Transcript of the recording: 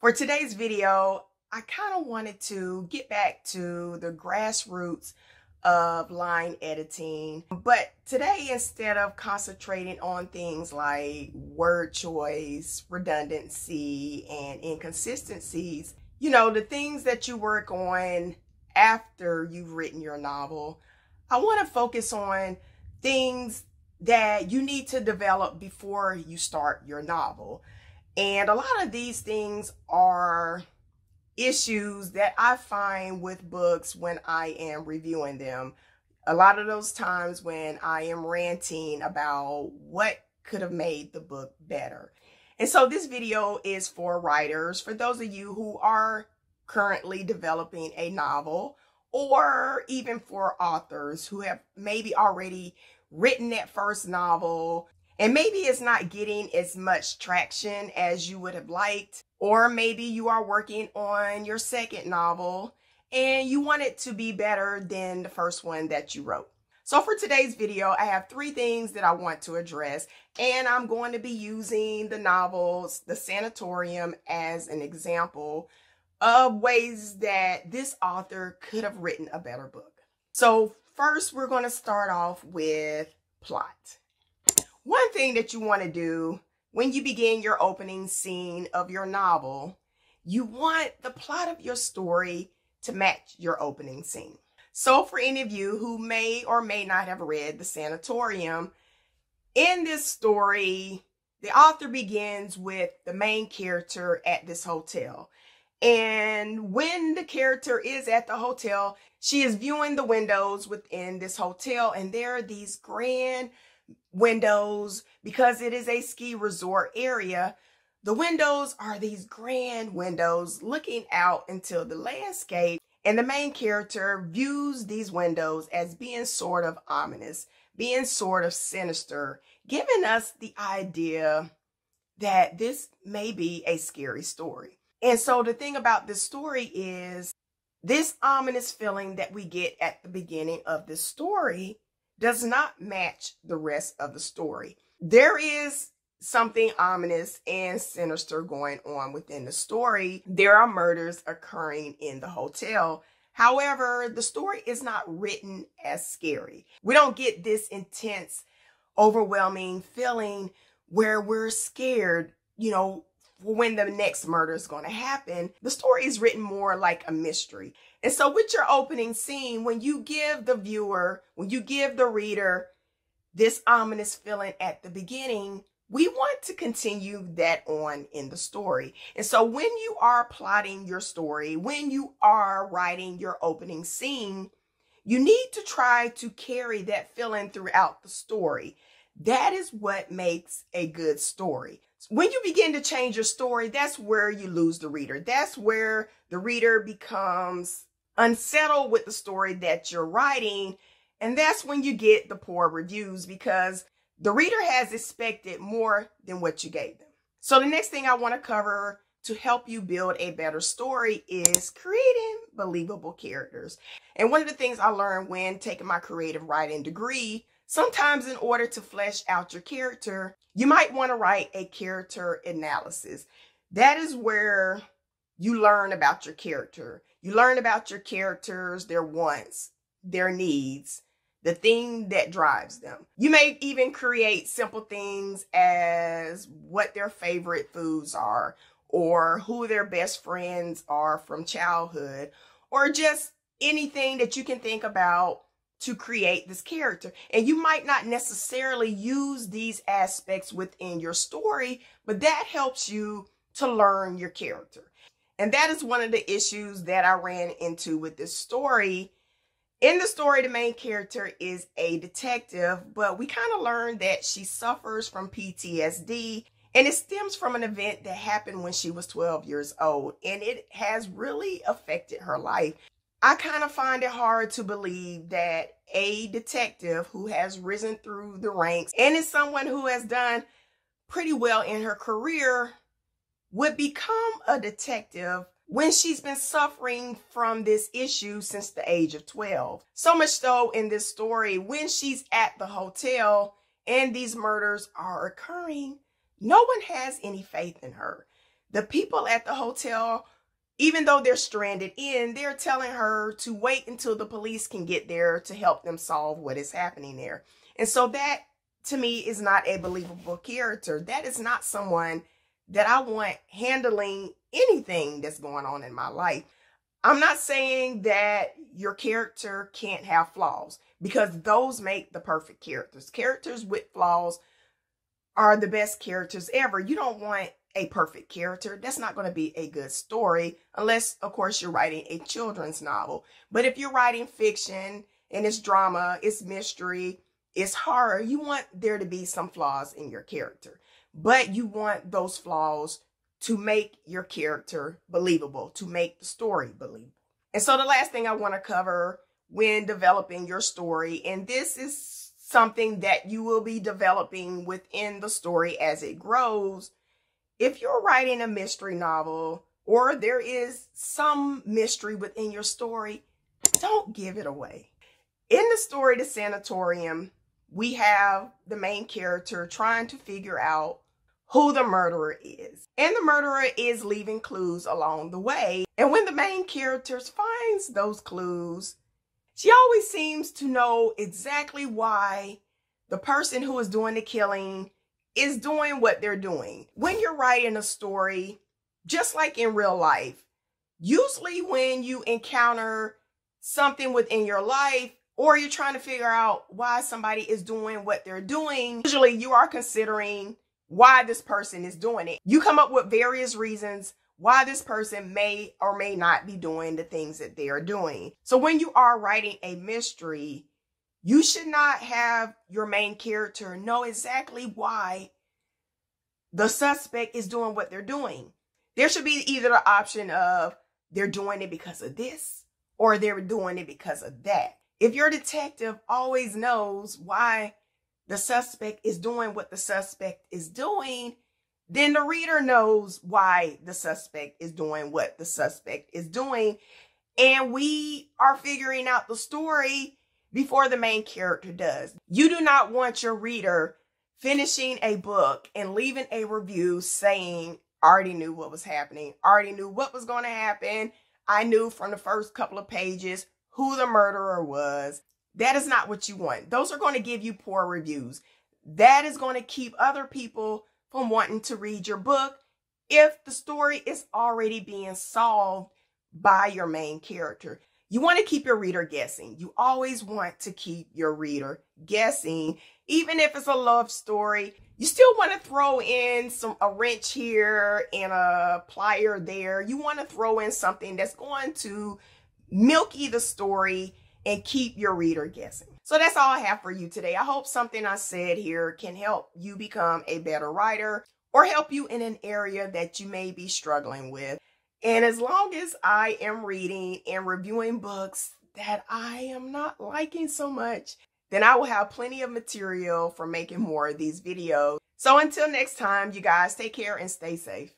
For today's video, I kind of wanted to get back to the grassroots of line editing. But today, instead of concentrating on things like word choice, redundancy, and inconsistencies, the things that you work on after you've written your novel, I want to focus on things that you need to develop before you start your novel. And a lot of these things are issues that I find with books when I am reviewing them. A lot of those times when I am ranting about what could have made the book better. And so this video is for writers, for those of you who are currently developing a novel, or even for authors who have maybe already written that first novel, and maybe it's not getting as much traction as you would have liked, or maybe you are working on your second novel and you want it to be better than the first one that you wrote. So for today's video, I have 3 things that I want to address, and I'm going to be using the novels, The Sanatorium, as an example of ways that this author could have written a better book. So first, we're going to start off with plot. One thing that you want to do when you begin your opening scene of your novel, you want the plot of your story to match your opening scene. So for any of you who may or may not have read The Sanatorium, in this story, the author begins with the main character at this hotel. And when the character is at the hotel, she is viewing the windows within this hotel, and there are these grand windows. Because it is a ski resort area, the windows are these grand windows looking out into the landscape, and the main character views these windows as being sort of ominous, being sort of sinister, giving us the idea that this may be a scary story. And so the thing about this story is this ominous feeling that we get at the beginning of this story does not match the rest of the story. There is something ominous and sinister going on within the story. There are murders occurring in the hotel. However, the story is not written as scary. We don't get this intense, overwhelming feeling where we're scared, when the next murder is going to happen. The story is written more like a mystery. And so with your opening scene, when you give the viewer, when you give the reader this ominous feeling at the beginning, we want to continue that on in the story. And so when you are plotting your story, when you are writing your opening scene, you need to try to carry that feeling throughout the story. That is what makes a good story. When you begin to change your story, that's where you lose the reader. That's where the reader becomes unsettled with the story that you're writing. And that's when you get the poor reviews, because the reader has expected more than what you gave them. So the next thing I want to cover to help you build a better story is creating believable characters. And one of the things I learned when taking my creative writing degree, sometimes in order to flesh out your character, you might want to write a character analysis. That is where you learn about your character. You learn about your characters, their wants, their needs, the thing that drives them. You may even create simple things as what their favorite foods are, or who their best friends are from childhood, or just anything that you can think about to create this character. And you might not necessarily use these aspects within your story, but that helps you to learn your character. And that is one of the issues that I ran into with this story. In the story, the main character is a detective, but we kind of learned that she suffers from PTSD, and it stems from an event that happened when she was 12 years old, and it has really affected her life. I kind of find it hard to believe that a detective who has risen through the ranks and is someone who has done pretty well in her career would become a detective when she's been suffering from this issue since the age of 12. So much so in this story, when she's at the hotel and these murders are occurring, no one has any faith in her. The people at the hotel, even though they're stranded in, they're telling her to wait until the police can get there to help them solve what is happening there. And so that, to me, is not a believable character. That is not someone that I want handling anything that's going on in my life. I'm not saying that your character can't have flaws, because those make the perfect characters. Characters with flaws are the best characters ever. You don't want a perfect character. That's not going to be a good story, unless, of course, you're writing a children's novel. But if you're writing fiction and it's drama, it's mystery, it's horror, you want there to be some flaws in your character. But you want those flaws to make your character believable, to make the story believable. And so the last thing I want to cover when developing your story, and this is something that you will be developing within the story as it grows. If you're writing a mystery novel, or there is some mystery within your story, don't give it away. In the story, The Sanatorium, we have the main character trying to figure out who the murderer is. And the murderer is leaving clues along the way. And when the main character finds those clues, she always seems to know exactly why the person who is doing the killing is doing what they're doing. When you're writing a story, just like in real life, usually when you encounter something within your life, or you're trying to figure out why somebody is doing what they're doing, usually you are considering why this person is doing it. You come up with various reasons why this person may or may not be doing the things that they are doing. So when you are writing a mystery, you should not have your main character know exactly why the suspect is doing what they're doing. There should be either the option of they're doing it because of this, or they're doing it because of that. If your detective always knows why the suspect is doing what the suspect is doing, then the reader knows why the suspect is doing what the suspect is doing. And we are figuring out the story before the main character does. You do not want your reader finishing a book and leaving a review saying, I already knew what was happening. I already knew what was going to happen. I knew from the first couple of pages who the murderer was. That is not what you want. Those are going to give you poor reviews. That is going to keep other people from wanting to read your book if the story is already being solved by your main character. You want to keep your reader guessing. You always want to keep your reader guessing. Even if it's a love story, you still want to throw in a wrench here and a plier there. You want to throw in something that's going to milky the story and keep your reader guessing. So that's all I have for you today. I hope something I said here can help you become a better writer, or help you in an area that you may be struggling with. And as long as I am reading and reviewing books that I am not liking so much, then I will have plenty of material for making more of these videos. So until next time, you guys take care and stay safe.